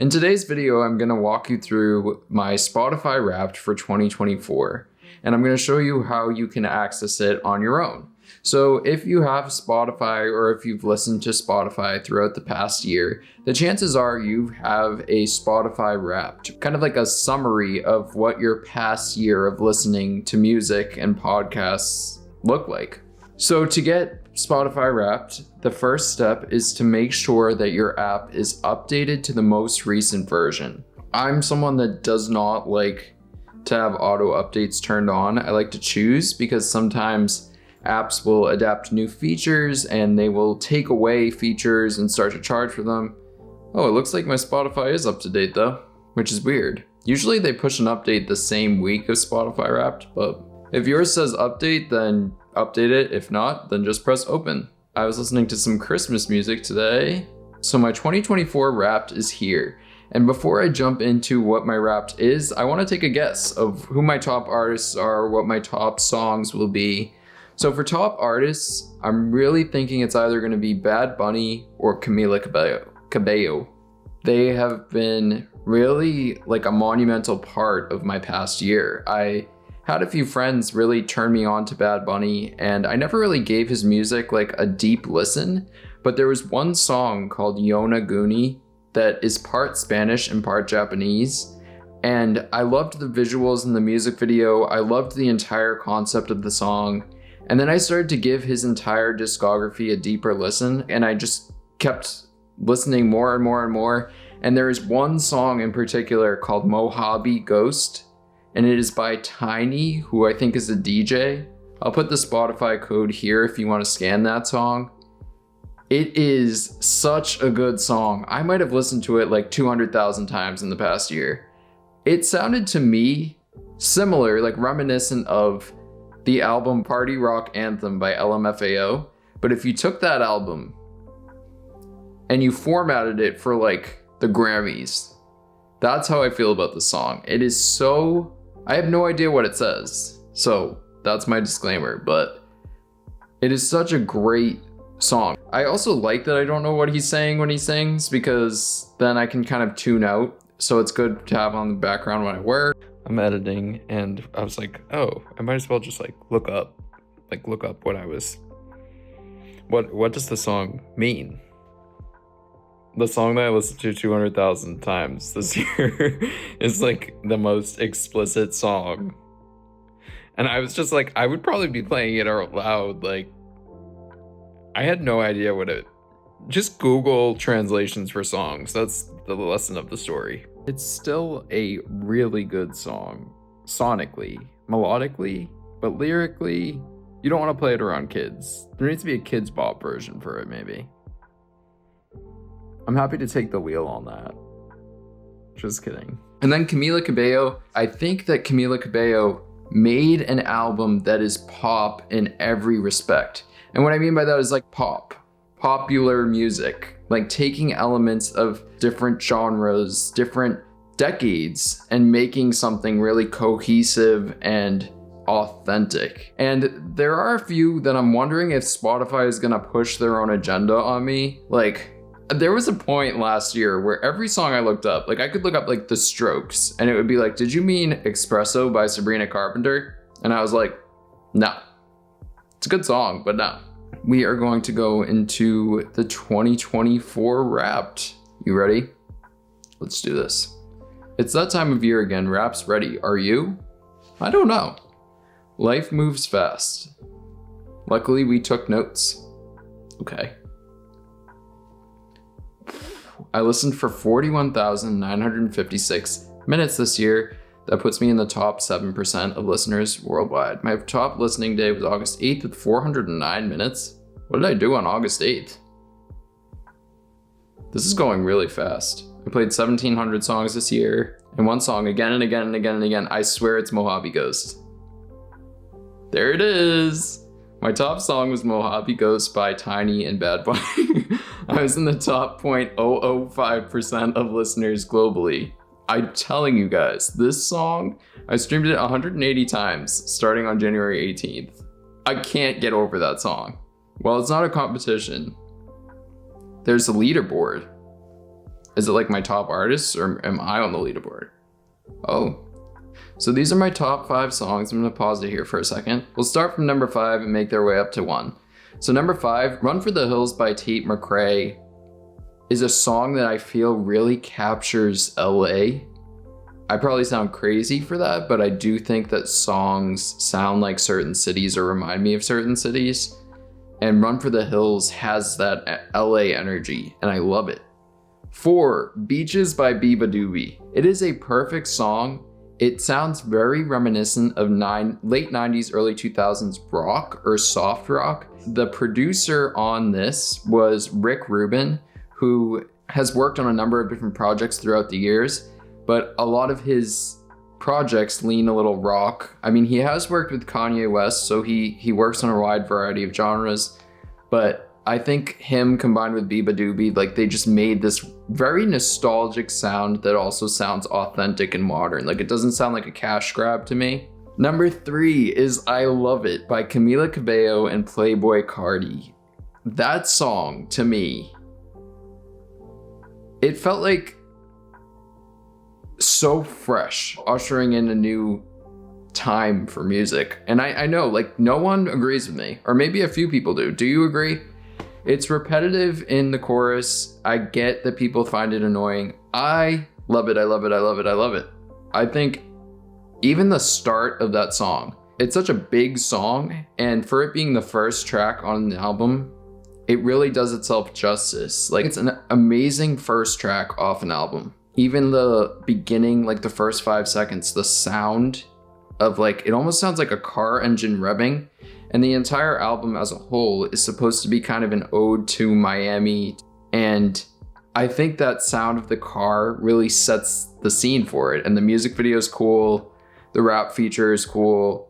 In today's video, I'm going to walk you through my Spotify Wrapped for 2024, and I'm going to show you how you can access it on your own. So if you have Spotify or if you've listened to Spotify throughout the past year, the chances are you have a Spotify Wrapped, kind of like a summary of what your past year of listening to music and podcasts look like. So to get Spotify Wrapped, the first step is to make sure that your app is updated to the most recent version. I'm someone that does not like to have auto updates turned on. I like to choose because sometimes apps will adapt new features and they will take away features and start to charge for them. Oh, it looks like my Spotify is up to date though, which is weird. Usually they push an update the same week of Spotify Wrapped, but if yours says update, then update it. If not, then just press open. I was listening to some Christmas music today. So my 2024 Wrapped is here. And before I jump into what my Wrapped is, I want to take a guess of who my top artists are, what my top songs will be. So for top artists, I'm really thinking it's either going to be Bad Bunny or Camila Cabello. They have been really like a monumental part of my past year. I had a few friends really turn me on to Bad Bunny, and I never really gave his music like a deep listen, but there was one song called Yonaguni that is part Spanish and part Japanese, and I loved the visuals in the music video. I loved the entire concept of the song, and then I started to give his entire discography a deeper listen, and I just kept listening more and more and more, and there is one song in particular called Mojave Ghost, and it is by Tiny, who I think is a DJ. I'll put the Spotify code here if you want to scan that song. It is such a good song. I might have listened to it like 200,000 times in the past year. It sounded to me similar, like reminiscent of the album Party Rock Anthem by LMFAO. But if you took that album and you formatted it for like the Grammys, that's how I feel about the song. It is so... I have no idea what it says, so that's my disclaimer, but it is such a great song. I also like that I don't know what he's saying when he sings, because then I can kind of tune out, so it's good to have on the background when I work. I'm editing, and I was like, oh, I might as well just look up what does the song mean? The song that I listened to 200,000 times this year is like the most explicit song. And I was just like, I would probably be playing it out loud. Like, I had no idea just Google translations for songs. That's the lesson of the story. It's still a really good song, sonically, melodically, but lyrically, you don't want to play it around kids. There needs to be a kids bop version for it, maybe. I'm happy to take the wheel on that. Just kidding. And then Camila Cabello. I think that Camila Cabello made an album that is pop in every respect. And what I mean by that is like pop, popular music, like taking elements of different genres, different decades, and making something really cohesive and authentic. And there are a few that I'm wondering if Spotify is gonna push their own agenda on me. Like, there was a point last year where every song I looked up, like I could look up like The Strokes, and it would be like, did you mean Espresso by Sabrina Carpenter? And I was like, no. It's a good song, but no. We are going to go into the 2024 Wrapped. You ready? Let's do this. It's that time of year again. Wrapped's ready. Are you? I don't know. Life moves fast. Luckily, we took notes. Okay. I listened for 41,956 minutes this year. That puts me in the top 7% of listeners worldwide. My top listening day was August 8th with 409 minutes. What did I do on August 8th? This is going really fast. I played 1,700 songs this year, and one song again and again and again and again. I swear it's Mojave Ghost. There it is. My top song was Mojave Ghost by Tiny and Bad Bunny. I was in the top 0.005% of listeners globally. I'm telling you guys, this song, I streamed it 180 times starting on January 18th. I can't get over that song. Well, it's not a competition. There's a leaderboard. Is it like my top artists, or am I on the leaderboard? Oh. So these are my top 5 songs. I'm gonna pause it here for a second. We'll start from number 5 and make their way up to 1. So number 5, Run for the Hills by Tate McRae is a song that I feel really captures LA. I probably sound crazy for that, but I do think that songs sound like certain cities or remind me of certain cities. And Run for the Hills has that LA energy, and I love it. 4, Beaches by Biba Doobie. It is a perfect song. It sounds very reminiscent of late 90s, early 2000s rock or soft rock. The producer on this was Rick Rubin, who has worked on a number of different projects throughout the years, but a lot of his projects lean a little rock. I mean, he has worked with Kanye West, so he works on a wide variety of genres, but I think him combined with Biba Doobie, like they just made this very nostalgic sound that also sounds authentic and modern. Like it doesn't sound like a cash grab to me. Number 3 is I Love It by Camila Cabello and Playboi Carti. That song, to me, it felt like so fresh, ushering in a new time for music. And I know, like, no one agrees with me, or maybe a few people do. Do you agree? It's repetitive in the chorus. I get that people find it annoying. I love it. I love it. I love it. I love it. I think even the start of that song, it's such a big song, and for it being the first track on the album, it really does itself justice. Like, it's an amazing first track off an album. Even the beginning, like the first 5 seconds, the sound of, like, it almost sounds like a car engine revving. And the entire album as a whole is supposed to be kind of an ode to Miami. And I think that sound of the car really sets the scene for it. And the music video is cool. The rap feature is cool.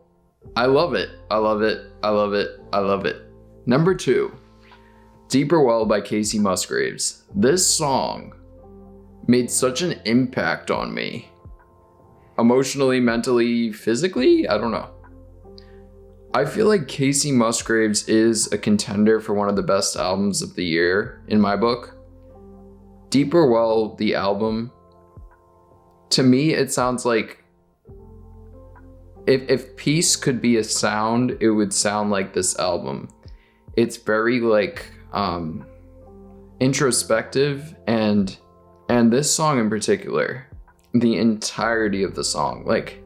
I love it. I love it. I love it. I love it. Number 2, Deeper Well by Casey Musgraves. This song made such an impact on me. Emotionally, mentally, physically, I don't know. I feel like Casey Musgraves is a contender for one of the best albums of the year in my book. Deeper Well, the album, to me, it sounds like if peace could be a sound, it would sound like this album. It's very like introspective, and this song in particular, the entirety of the song, like,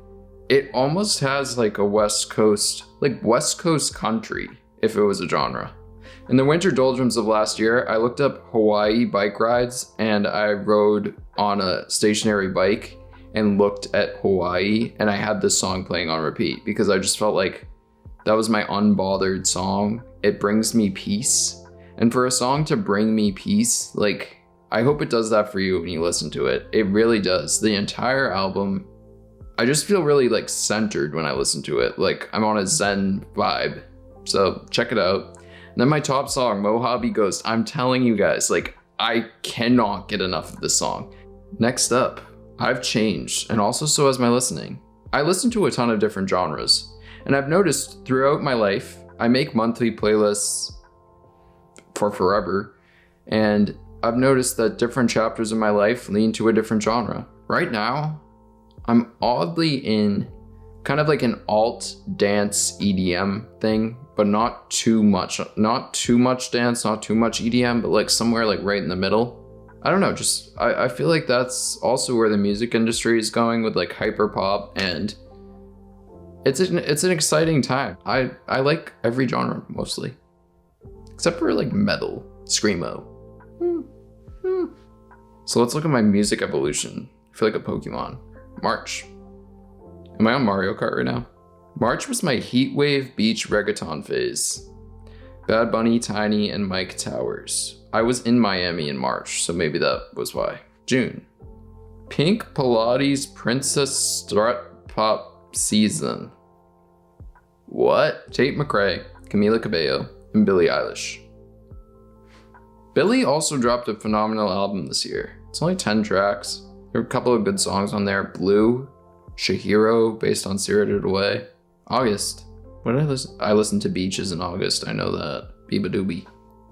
it almost has like a West Coast country if it was a genre. In the winter doldrums of last year, I looked up Hawaii bike rides, and I rode on a stationary bike and looked at Hawaii, and I had this song playing on repeat because I just felt like that was my unbothered song. It brings me peace. And for a song to bring me peace, like, I hope it does that for you when you listen to it. It really does. The entire album, I just feel really like centered when I listen to it. Like I'm on a Zen vibe. So check it out. And then my top song, Mojave Ghost. I'm telling you guys, like, I cannot get enough of this song. Next up, I've changed, and also so has my listening. I listen to a ton of different genres, and I've noticed throughout my life, I make monthly playlists for forever, and I've noticed that different chapters of my life lean to a different genre. Right now, I'm oddly in kind of like an alt dance EDM thing, but not too much dance, not too much EDM, but like somewhere like right in the middle. I don't know, just I feel like that's also where the music industry is going with like hyper pop, and it's an exciting time. I like every genre mostly, except for like metal, screamo. So let's look at my music evolution. I feel like a Pokemon. March. Am I on Mario Kart right now? March was my heatwave beach reggaeton phase. Bad Bunny, Tiny, and Mike Towers. I was in Miami in March, so maybe that was why. June. Pink Pilates Princess Strut Pop Season. What? Tate McRae, Camila Cabello, and Billie Eilish. Billie also dropped a phenomenal album this year. It's only 10 tracks. There are a couple of good songs on there. Blue, Shihiro, based on Spirited Away. August. What did I listen? I listened to Beaches in August. I know that. Biba Doobie.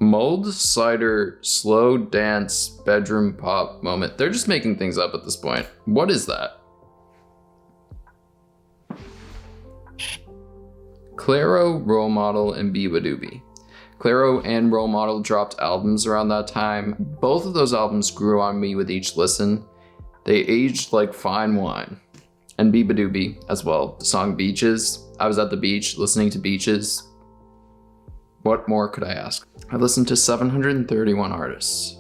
Mulled cider slow dance bedroom pop moment. They're just making things up at this point. What is that? Clairo, Role Model, and Biba Doobie. Clairo and Role Model dropped albums around that time. Both of those albums grew on me with each listen. They aged like fine wine. And Biba Doobie as well. The song Beaches. I was at the beach listening to Beaches. What more could I ask? I listened to 731 artists,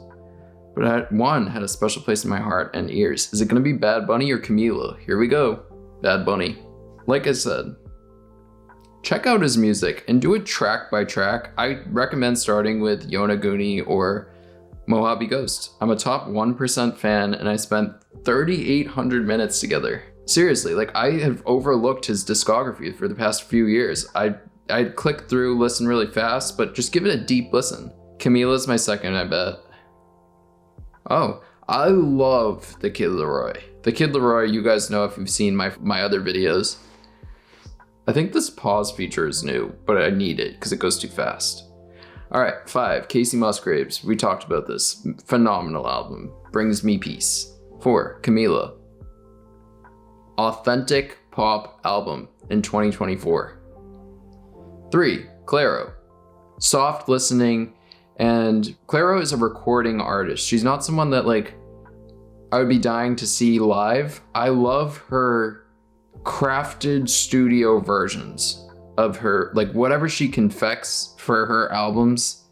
but one had a special place in my heart and ears. Is it going to be Bad Bunny or Camila? Here we go. Bad Bunny. Like I said, check out his music and do it track by track. I recommend starting with Yonaguni or Mojave Ghost. I'm a top 1% fan and I spent 3,800 minutes together. Seriously, like I have overlooked his discography for the past few years. I'd click through, listen really fast, but just give it a deep listen. Camila's my second, I bet. Oh, I love The Kid Laroi. The Kid Laroi, you guys know if you've seen my other videos. I think this pause feature is new, but I need it because it goes too fast. All right, 5, Kacey Musgraves. We talked about this. Phenomenal album. Brings me peace. 4, Camila. Authentic pop album in 2024. 3, Clairo. Soft listening, and Clairo is a recording artist. She's not someone that like I would be dying to see live. I love her crafted studio versions of her, like whatever she confects for her albums.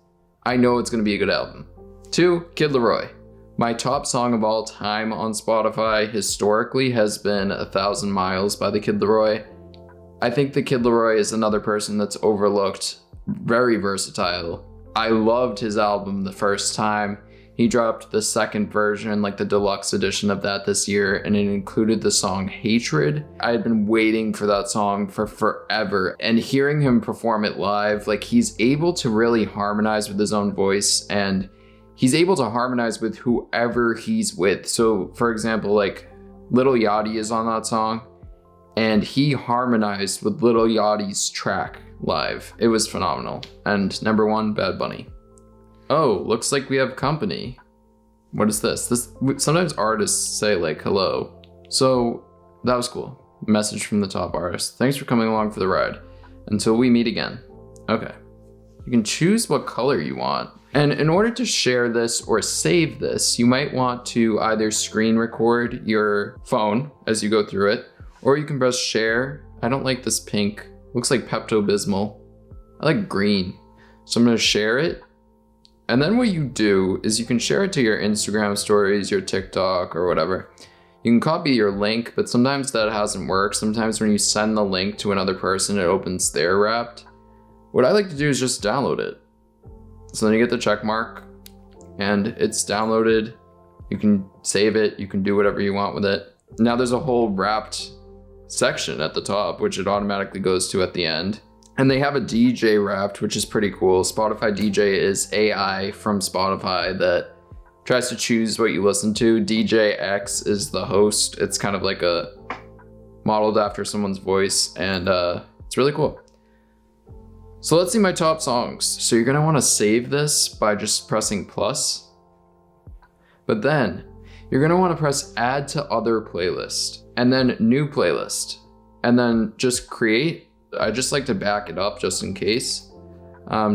I know it's going to be a good album. 2, Kid Laroi. My top song of all time on Spotify historically has been 1,000 Miles by the Kid Laroi. I think the Kid Laroi is another person that's overlooked, very versatile. I loved his album the first time. He dropped the second version, like the deluxe edition of that this year, and it included the song Hatred. I had been waiting for that song for forever, and hearing him perform it live, like he's able to really harmonize with his own voice, and he's able to harmonize with whoever he's with. So, for example, like Lil Yachty is on that song, and he harmonized with Lil Yachty's track live. It was phenomenal. And number 1, Bad Bunny. Oh, looks like we have company. What is this? Sometimes artists say like hello. So that was cool. Message from the top artist. Thanks for coming along for the ride. Until we meet again. Okay. You can choose what color you want. And in order to share this or save this, you might want to either screen record your phone as you go through it, or you can press share. I don't like this pink. Looks like Pepto-Bismol. I like green. So I'm gonna share it. And then what you do is you can share it to your Instagram stories, your TikTok, or whatever. You can copy your link, but sometimes that hasn't worked. Sometimes when you send the link to another person, it opens their Wrapped. What I like to do is just download it. So then you get the check mark and it's downloaded. You can save it. You can do whatever you want with it. Now there's a whole Wrapped section at the top, which it automatically goes to at the end. And they have a DJ Wrapped, which is pretty cool. Spotify DJ is AI from Spotify that tries to choose what you listen to. DJ X is the host. It's kind of like a modeled after someone's voice, and it's really cool. So let's see my top songs. So you're gonna wanna save this by just pressing plus, but then you're gonna wanna press add to other playlist, and then new playlist, and then just create. I just like to back it up just in case.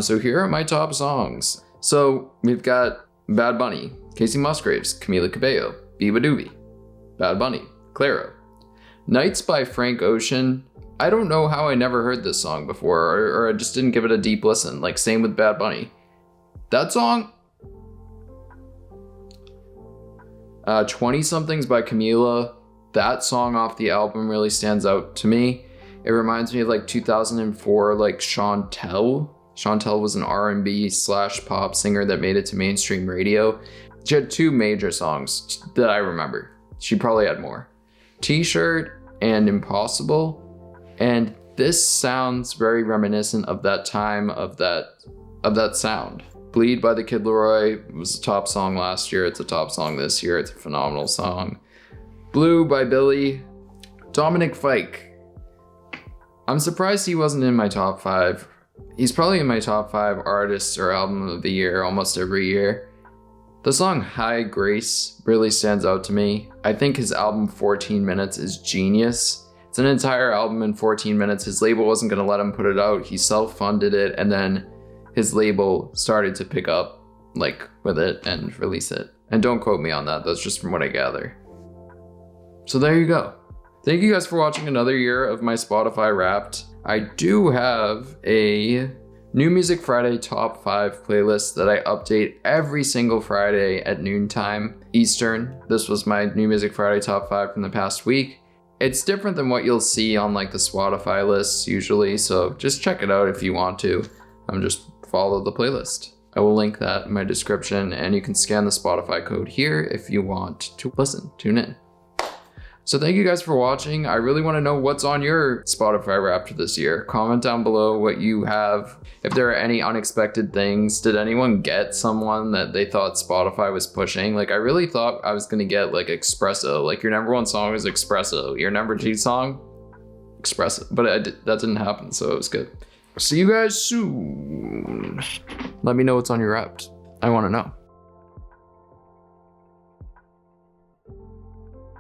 So here are my top songs. So we've got Bad Bunny, Kacey Musgraves, Camila Cabello, Biba Doobie, Bad Bunny, Clairo. Nights by Frank Ocean. I don't know how I never heard this song before, or I just didn't give it a deep listen. Like same with Bad Bunny. That song, 20 Somethings by Camila. That song off the album really stands out to me. It reminds me of like 2004, like Chantel. Chantel was an R&B / pop singer that made it to mainstream radio. She had 2 major songs that I remember. She probably had more. T-Shirt and Impossible. And this sounds very reminiscent of that time, of that sound. Bleed by the Kid Laroi was a top song last year. It's a top song this year. It's a phenomenal song. Blue by Billy. Dominic Fike. I'm surprised he wasn't in my top 5. He's probably in my top 5 artists or album of the year almost every year. The song High Grace really stands out to me. I think his album 14 Minutes is genius. It's an entire album in 14 minutes. His label wasn't going to let him put it out. He self-funded it, and then his label started to pick up with it and release it. And don't quote me on that. That's just from what I gather. So there you go. Thank you guys for watching another year of my Spotify Wrapped. I do have a New Music Friday Top 5 playlist that I update every single Friday at noontime Eastern. This was my New Music Friday Top 5 from the past week. It's different than what you'll see on the Spotify lists usually, so just check it out if you want to. Just follow the playlist. I will link that in my description, and you can scan the Spotify code here if you want to tune in. So thank you guys for watching. I really want to know what's on your Spotify Wrapped this year. Comment down below what you have. If there are any unexpected things, did anyone get someone that they thought Spotify was pushing? I really thought I was going to get Espresso. Your number 1 song is Espresso. Your number 2 song, Espresso. But that didn't happen, so it was good. See you guys soon. Let me know what's on your Wrapped. I want to know.